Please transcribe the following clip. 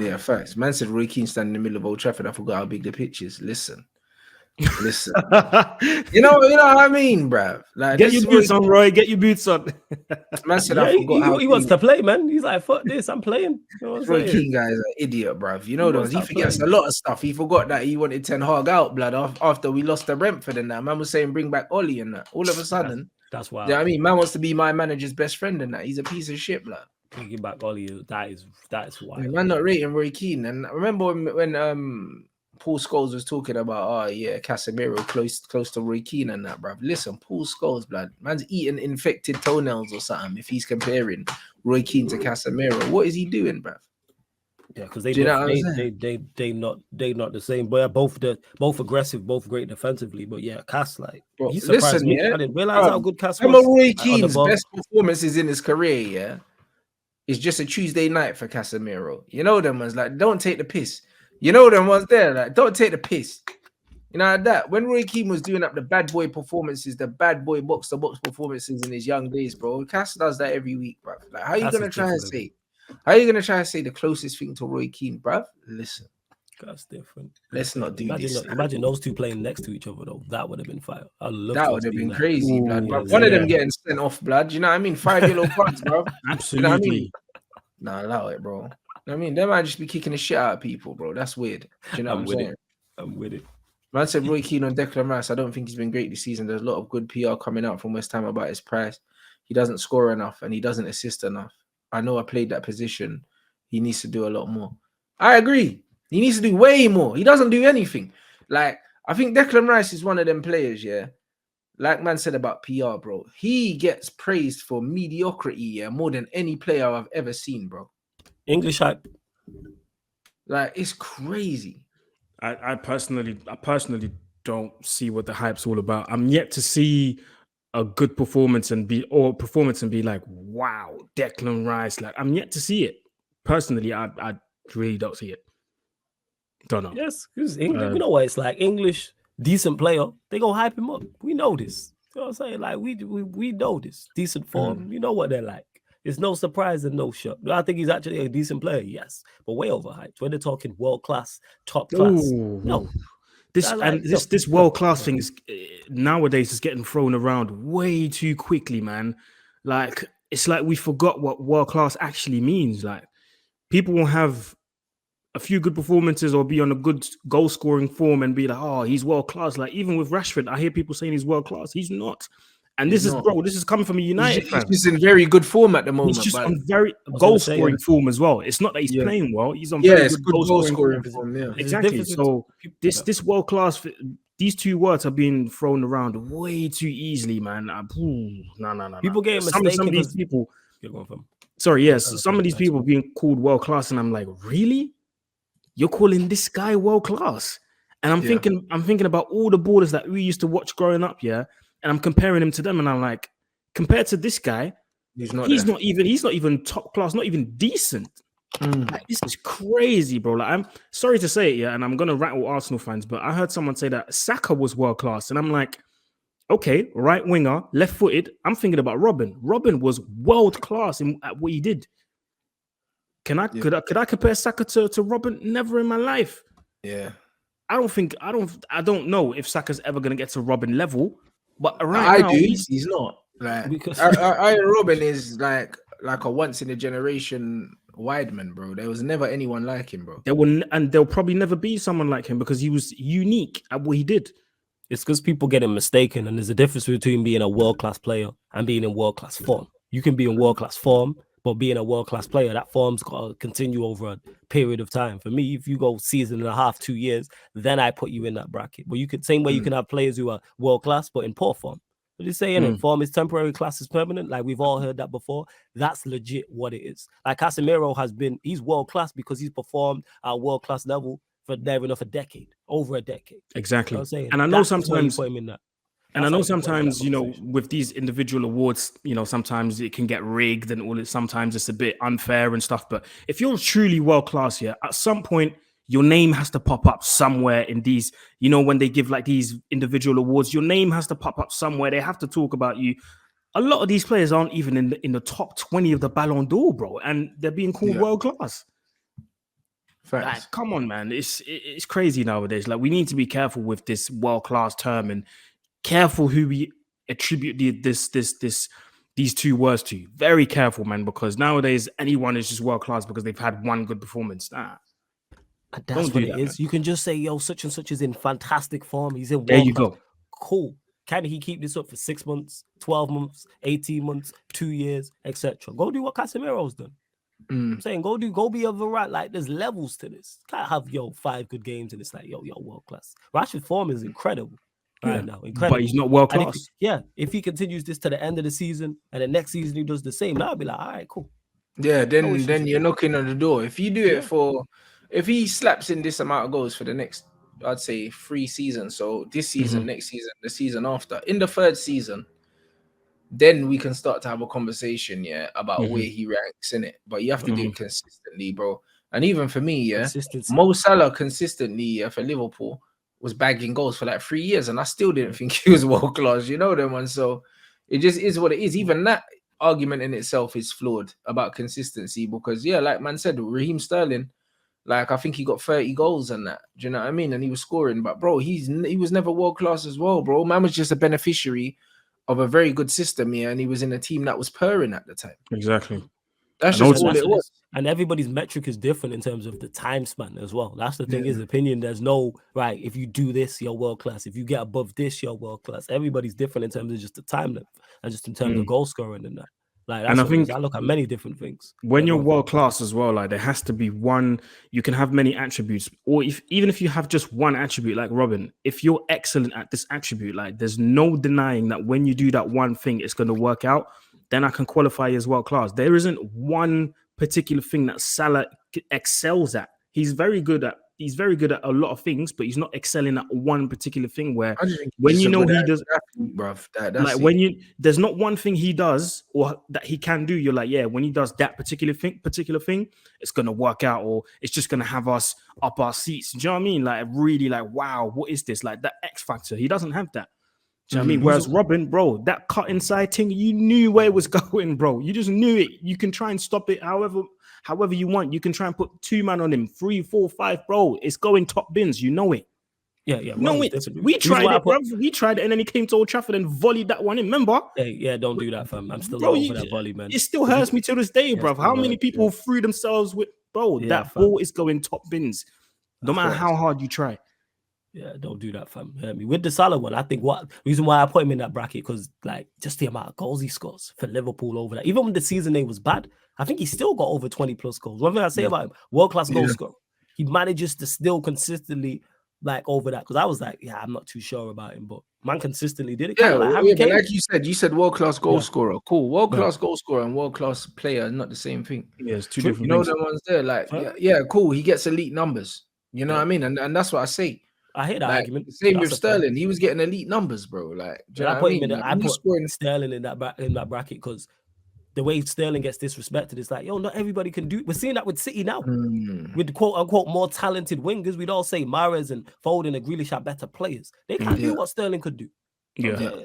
Yeah, facts. Man said Roy Keane standing in the middle of Old Trafford. I forgot how big the pitch is. Listen. You know what I mean, bruv. Like, get your boots on, Roy. Get your boots on. Man said I forgot how he wants to play, man. He's like, fuck this, I'm playing. You know what I'm Roy saying? Keane guy is an idiot, bruv. You know those. He forgets a lot of stuff. He forgot that he wanted Ten Hag out, blood, after we lost to Brentford and that. Man was saying bring back Ollie and that. All of a sudden, that's why. You know what I mean? Man wants to be my manager's best friend and that. He's a piece of shit, blood. Bringing back Ollie, that is why. Man not rating Roy Keane. And I remember when Paul Scholes was talking about, Casemiro close to Roy Keane and that, bruv. Listen, Paul Scholes, blood, man's eating infected toenails or something if he's comparing Roy Keane to Casemiro. What is he doing, bruv? Yeah, because they not the same. But both aggressive, both great defensively. But yeah, Cass, like, he surprised me. I didn't realize how good Cass was. Roy Keane's best performances in his career, yeah, is just a Tuesday night for Casemiro. You know them ones, like, don't take the piss. You know them ones there, like, don't take the piss. You know that when Roy Keane was doing up the bad boy performances, the bad boy box to box performances in his young days, bro. Cass does that every week, bro. Like, how are you gonna try and say? How are you gonna try and say the closest thing to Roy Keane, bruv? Listen, that's different. Let's not do this. Imagine those two playing next to each other, though. That would have been fire. That would have been crazy, blood. One of them getting sent off, blood. You know what I mean? 5 yellow cards, bro. Absolutely. You know what I mean? Nah, allow it, bro. You know what I mean? They might just be kicking the shit out of people, bro. That's weird. Do you know what I'm saying? I'm with it. Man said Roy Keane on Declan Rice. I don't think he's been great this season. There's a lot of good PR coming out from West Ham about his price. He doesn't score enough and he doesn't assist enough. I know I played that position. He needs to do a lot more. I agree. He needs to do way more. He doesn't do anything. Like, I think Declan Rice is one of them players, yeah. Like man said about PR, bro. He gets praised for mediocrity, yeah, more than any player I've ever seen, bro. English hype. Like, it's crazy. I personally don't see what the hype's all about. I'm yet to see a good performance and be like, wow, Declan Rice. Like, I'm yet to see it. Personally, I really don't see it. Don't know. Yes, because English, you know what it's like. English, decent player, they go hype him up. We know this. You know what I'm saying? Like, we know this. Decent form. You know what they're like. It's no surprise and no shock. I think he's actually a decent player, yes, but way overhyped. When they're talking world class, top class, no. This world class thing is nowadays is getting thrown around way too quickly, man. Like, it's like we forgot what world class actually means. Like, people will have a few good performances or be on a good goal scoring form and be like, oh, he's world class. Like, even with Rashford, I hear people saying he's world class. He's not. And this is coming from a United fan. He's in very good form at the moment. He's just on very goal scoring form as well. It's not that he's playing well. He's on very good goal scoring form. Yeah. Exactly. So this world class, these two words are being thrown around way too easily, man. No. People get mistaken. Some of these people. Sorry, yes. Some of these people being called world class, and I'm like, really? You're calling this guy world class? And I'm thinking about all the ballers that we used to watch growing up, yeah. And I'm comparing him to them, and I'm like, compared to this guy, he's not even top class, not even decent. Like, this is crazy, bro. Like, I'm sorry to say it, yeah, and I'm gonna rattle Arsenal fans, but I heard someone say that Saka was world class, and I'm like, okay, right winger, left footed. I'm thinking about Robin. Robin was world class at what he did. Could I compare Saka to Robin? Never in my life. Yeah, I don't know if Saka's ever gonna get to Robin level. But now, he's not. Like, because Iron Robin is like a once in a generation Wideman, bro. There was never anyone like him, bro. There'll probably never be someone like him because he was unique at what he did. It's because people get him mistaken, and there's a difference between being a world-class player and being in world-class form. You can be in world-class form, but being a world-class player, that form's got to continue over a period of time. For me, if you go season and a half, 2 years, then I put you in that bracket. But you could same way you can have players who are world-class but in poor form. But you're saying form is temporary, class is permanent. Like, we've all heard that before. That's legit what it is. Like, Casemiro he's world-class because he's performed at world-class level for near enough over a decade. Exactly. You know what I'm saying? And I know sometimes put him in that. And I know sometimes, you know, with these individual awards, you know, sometimes it can get rigged and sometimes it's a bit unfair and stuff. But if you're truly world class here, at some point, your name has to pop up somewhere in these, you know, when they give like these individual awards, your name has to pop up somewhere. They have to talk about you. A lot of these players aren't even in the top 20 of the Ballon d'Or, bro. And they're being called world class. Facts. Like, come on, man. It's crazy nowadays. Like, we need to be careful with this world-class term and careful who we attribute these two words to. Very careful, man, because nowadays anyone is just world-class because they've had one good performance. Nah. And that's what it is. You can just say, yo, such and such is in fantastic form. He's in There you world-class. go. Cool. Can he keep this up for 6 months, 12 months, 18 months, 2 years, etc.? Go do what Casemiro's done. I'm saying go be a variety. Like, there's levels to this. Can't have 5 good games and it's like, yo, world class. Rashford's form is incredible right now. Incredible. But he's not world class. If he continues this to the end of the season and the next season he does the same, I'll be like, all right, cool. Yeah, then you're knocking on the door. If you do it if he slaps in this amount of goals for the next, I'd say 3 seasons. So this season, next season, the season after, in the 3rd season, then we can start to have a conversation, about where he ranks in it. But you have to do it consistently, bro. And even for me, Mo Salah consistently for Liverpool was bagging goals for like 3 years, and I still didn't think he was world class. You know them, and so it just is what it is. Even that argument in itself is flawed about consistency because, like man said, Raheem Sterling, like I think he got 30 goals and that. Do you know what I mean? And he was scoring, but bro, he was never world class as well, bro. Man was just a beneficiary of a very good system here, and he was in a team that was purring at the time. Exactly. That's just all it was. And everybody's metric is different in terms of the time span as well. That's the thing is opinion. There's no right. If you do this, you're world class. If you get above this, you're world class. Everybody's different in terms of just the time length and just in terms of goal scoring and that. Like, that's, and I think I look at many different things. When you're world class as well, like there has to be one. You can have many attributes, or even if you have just one attribute, like Robin, if you're excellent at this attribute, like there's no denying that when you do that one thing, it's going to work out. Then I can qualify as world class. There isn't one particular thing that Salah excels at. He's very good at a lot of things, but he's not excelling at one particular thing. Where when you know he does, there's not one thing he does or that he can do. You're like, when he does that particular thing, it's gonna work out, or it's just gonna have us up our seats. Do you know what I mean? Like really, like wow, what is this? Like that X factor. He doesn't have that. Do you know what I mean? Whereas Robin, bro, that cut inside thing, you knew where it was going, bro. You just knew it. You can try and stop it however you want. You can try and put 2 man on him, 3, 4, 5, bro. It's going top bins. You know it. Yeah. No, we tried it, bro. We tried it, and then he came to Old Trafford and volleyed that one in. Remember? Yeah, don't do that, fam. I'm still over that volley, man. It still hurts me to this day, bro. How many people threw themselves with, bro? That ball is going top bins. No matter how hard you try. Yeah, don't do that, fam. With the Salah one, I think reason why I put him in that bracket because like just the amount of goals he scores for Liverpool over that. Even when the season name was bad, I think he still got over 20 plus goals. One thing I say about him, world-class goal scorer. He manages to still consistently like over that. Because I was like, I'm not too sure about him, but man consistently did it. But like you said world-class goal scorer. Cool. World-class goal scorer and world-class player are not the same thing. Yeah, it's two different things. You know the ones there, like cool. He gets elite numbers. You know what I mean? And that's what I say. I hate that argument. Same with Sterling. He was getting elite numbers, bro. Like, I put Sterling in that bracket because the way Sterling gets disrespected is like, not everybody can do. We're seeing that with City now, with quote unquote more talented wingers. We'd all say Mahrez and Foden and Grealish are better players. They can't do what Sterling could do. Yeah.